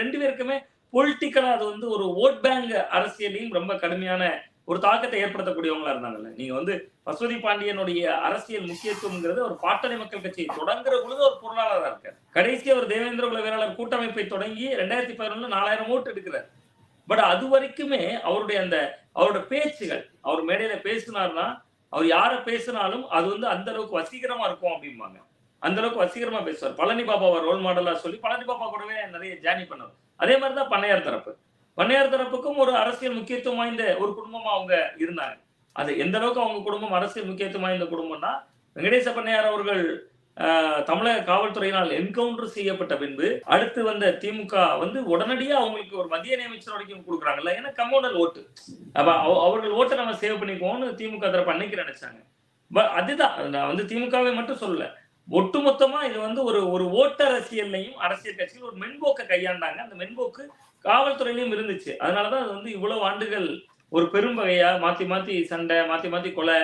2 பேருக்குமே பொலிட்டிக்கலா அது வந்து ஒரு வோட் பேங்க் அரசியலையும் ரொம்ப கடுமையான ஒரு தாக்கத்தை ஏற்படுத்தக்கூடியவங்களா இருந்தாங்கல்ல. நீங்க வந்து பசுபதி பாண்டியனுடைய அரசியல் முக்கியத்துவம்ங்கிறது ஒரு பாட்டாளி மக்கள் கட்சியை தொடங்குற பொழுது ஒரு பொருளாளரா இருக்காரு. கடைசியா ஒரு தேவேந்திர குல வேளாளர் கூட்டமைப்பை தொடங்கி 2011 4000 ஓட்டு எடுக்கிறார். பட் அது வரைக்குமே அவருடைய அவரோட பேச்சுகள், அவர் மேடையில பேசினார்னா, அவர் யார பேசினாலும் அது வந்து அந்த அளவுக்கு வசீகரமா இருக்கும் அப்படிம்பாங்க. அந்த அளவுக்கு வசீகரமா பேசுவார். பழனி பாபாவ ரோல் மாடலா சொல்லி பழனி பாபா கூடவே நிறைய ஜேர்னி பண்ணார். அதே மாரி தான் பண்ணையார் தரப்பு. பண்ணையார் தரப்புக்கும் ஒரு அரசியல் முக்கியத்துவம் வாய்ந்த ஒரு குடும்பமா அவங்க இருந்தாங்க. அது எந்த அளவுக்கு அவங்க குடும்பம் அரசியல் முக்கியத்துவம் வாய்ந்த குடும்பம்னா, வெங்கடேச பண்ணையார் அவர்கள் தமிழக காவல்துறையினால் என்கவுண்டர் செய்யப்பட்ட பின்பு, அடுத்து வந்த திமுக வந்து உடனடியா அவங்களுக்கு ஒரு மத்திய நியமிச்சர் வரைக்கும் குடுக்குறாங்கல்ல. ஏன்னா கம்யூனல் ஓட்டு. அப்ப அவர்கள் ஓட்ட நம்ம சேவ் பண்ணிக்குவோம்னு திமுக தரப்பு அன்னைக்கு நெனைச்சாங்க. அதுதான் நான் வந்து திமுகவை மட்டும் சொல்லல. ஒட்டுமொத்தமா இது வந்து ஒரு ஒரு ஓட்டு அரசியல்லையும் அரசியல் கட்சிகள் ஒரு மென்போக்க கையாண்டாங்க. அந்த மென்போக்கு காவல்துறையிலும் இருந்துச்சு. அதனால தான் அது வந்து இவ்வளவு ஆண்டுகள் ஒரு பெரும் வகையா மாத்தி மாத்தி சண்டை, மாத்தி மாத்தி கொலை,